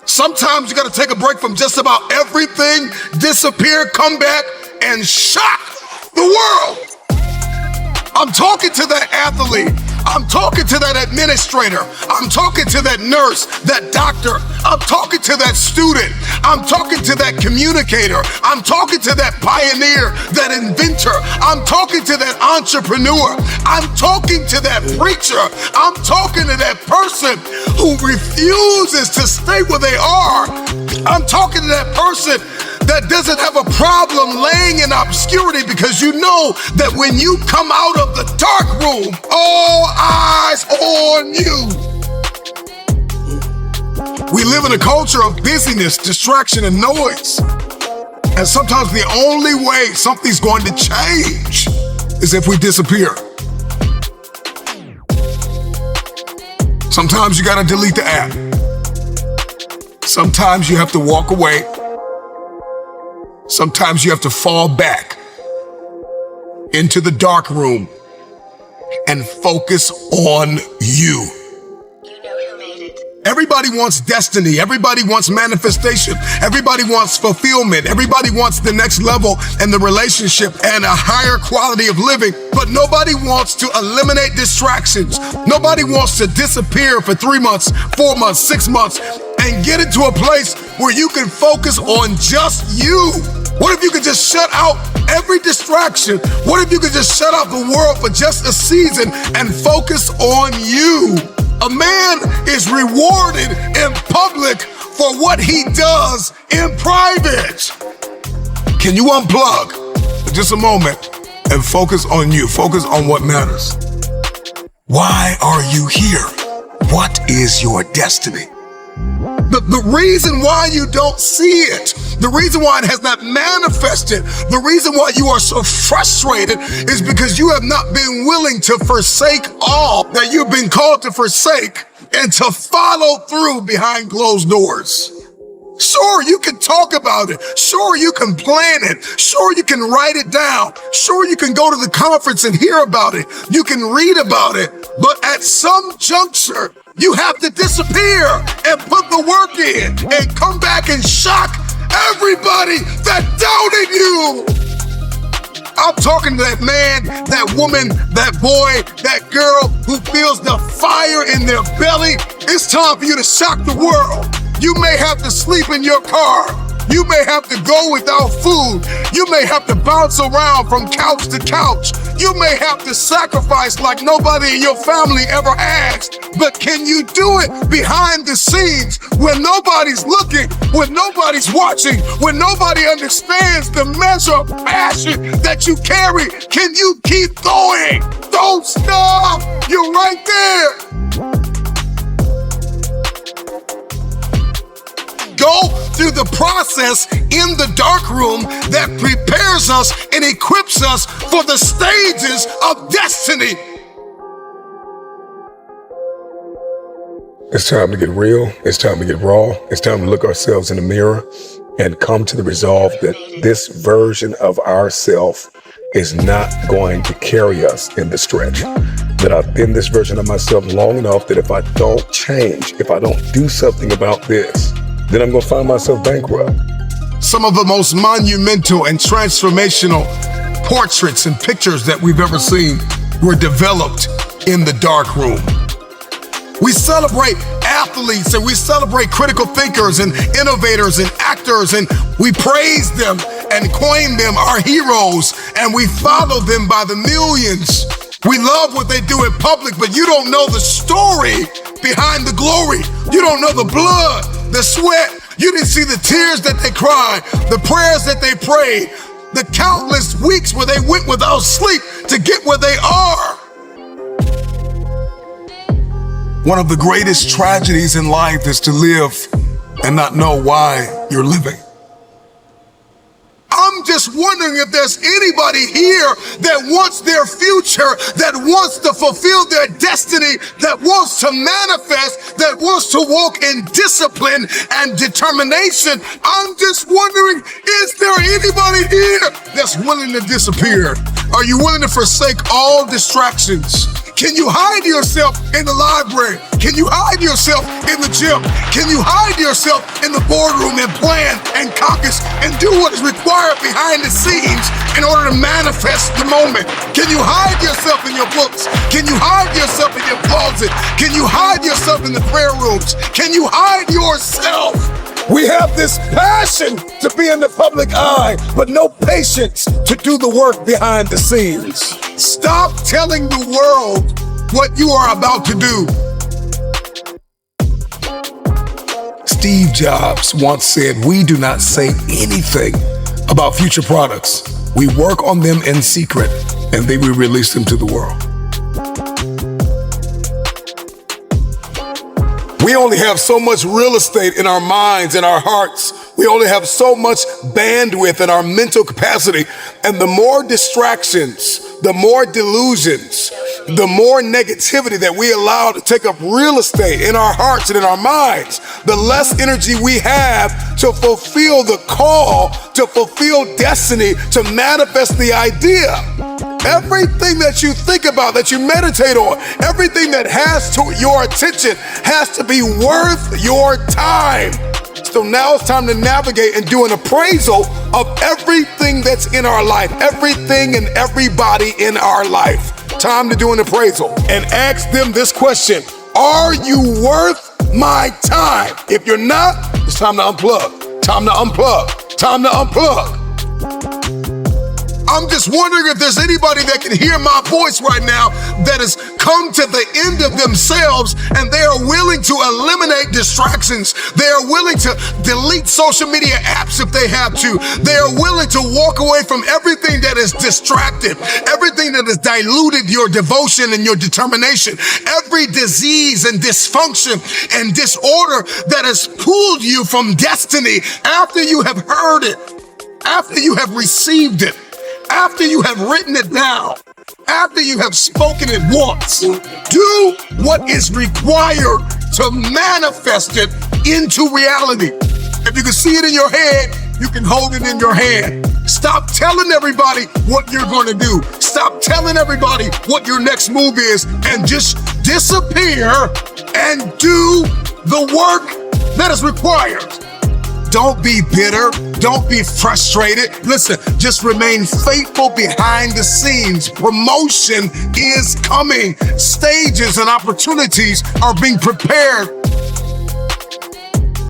Sometimes you got to take a break from just about everything, disappear, come back, and shock the world. I'm talking to that athlete. I'm talking to that administrator. I'm talking to that nurse, that doctor. I'm talking to that student. I'm talking to that communicator. I'm talking to that pioneer, that inventor. I'm talking to that entrepreneur. I'm talking to that preacher. I'm talking to that person who refuses to stay where they are. I'm talking to that person that doesn't have a problem laying in obscurity, because you know that when you come out of the dark room, all eyes on you. We live in a culture of busyness, distraction, and noise. And sometimes the only way something's going to change is if we disappear. Sometimes you gotta delete the app. Sometimes you have to walk away. Sometimes you have to fall back into the dark room and focus on you. You know who made it. Everybody wants destiny. Everybody wants manifestation. Everybody wants fulfillment. Everybody wants the next level in the relationship and a higher quality of living. But nobody wants to eliminate distractions. Nobody wants to disappear for 3 months, 4 months, 6 months, and get into a place where you can focus on just you. What if you could just shut out every distraction? What if you could just shut out the world for just a season and focus on you? A man is rewarded in public for what he does in private. Can you unplug for just a moment and focus on you? Focus on what matters. Why are you here? What is your destiny? The reason why you don't see it, the reason why it has not manifested, the reason why you are so frustrated is because you have not been willing to forsake all that you've been called to forsake and to follow through behind closed doors. Sure, you can talk about it. Sure, you can plan it. Sure, you can write it down. Sure, you can go to the conference and hear about it. You can read about it. But at some juncture, you have to disappear and put the work in and come back and shock everybody that doubted you. I'm talking to that man, that woman, that boy, that girl who feels the fire in their belly. It's time for you to shock the world. You may have to sleep in your car. You may have to go without food. You may have to bounce around from couch to couch. You may have to sacrifice like nobody in your family ever asked. But can you do it behind the scenes when nobody's looking, when nobody's watching, when nobody understands the measure of passion that you carry? Can you keep going? Don't stop. You're right there. Go through the process in the dark room that prepares us and equips us for the stages of destiny. It's time to get real. It's time to get raw. It's time to look ourselves in the mirror and come to the resolve that this version of ourself is not going to carry us in the stretch. That I've been this version of myself long enough that if I don't change, if I don't do something about this, then I'm gonna find myself bankrupt. Some of the most monumental and transformational portraits and pictures that we've ever seen were developed in the dark room. We celebrate athletes and we celebrate critical thinkers and innovators and actors, and we praise them and coin them our heroes, and we follow them by the millions. We love what they do in public, but you don't know the story behind the glory. You don't know the blood, the sweat. You didn't see the tears that they cried, the prayers that they prayed, the countless weeks where they went without sleep to get where they are. One of the greatest tragedies in life is to live and not know why you're living. I'm just wondering if there's anybody here that wants their future, that wants to fulfill their destiny, that wants to manifest, that wants to walk in discipline and determination. I'm just wondering, is there anybody here that's willing to disappear? Are you willing to forsake all distractions Can you hide yourself in the library? Can you hide yourself in the gym? Can you hide yourself in the boardroom and plan and caucus and do what is required behind the scenes in order to manifest the moment? Can you hide yourself in your books? Can you hide yourself in your closet? Can you hide yourself in the prayer rooms? Can you hide yourself? We have this passion to be in the public eye, but no patience to do the work behind the scenes. Stop telling the world what you are about to do. Steve Jobs once said, "We do not say anything about future products. We work on them in secret, and then we release them to the world." We only have so much real estate in our minds and our hearts. We only have so much bandwidth in our mental capacity. And the more distractions, the more delusions, the more negativity that we allow to take up real estate in our hearts and in our minds, the less energy we have to fulfill the call, to fulfill destiny, to manifest the idea. Everything that you think about, that you meditate on, everything that has to your attention has to be worth your time. So now it's time to navigate and do an appraisal of everything that's in our life, everything and everybody in our life. Time to do an appraisal and ask them this question: are you worth my time? If you're not, it's time to unplug. Time to unplug. Time to unplug. I'm just wondering if there's anybody that can hear my voice right now that has come to the end of themselves and they are willing to eliminate distractions. They are willing to delete social media apps if they have to. They are willing to walk away from everything that is distracted, everything that has diluted your devotion and your determination, every disease and dysfunction and disorder that has pulled you from destiny after you have heard it, after you have received it, after you have written it down, after you have spoken it once. Do what is required to manifest it into reality. If you can see it in your head, you can hold it in your hand. Stop telling everybody what you're going to do. Stop telling everybody what your next move is, and just disappear and do the work that is required. Don't be bitter. Don't be frustrated. Listen, just remain faithful behind the scenes. Promotion is coming. Stages and opportunities are being prepared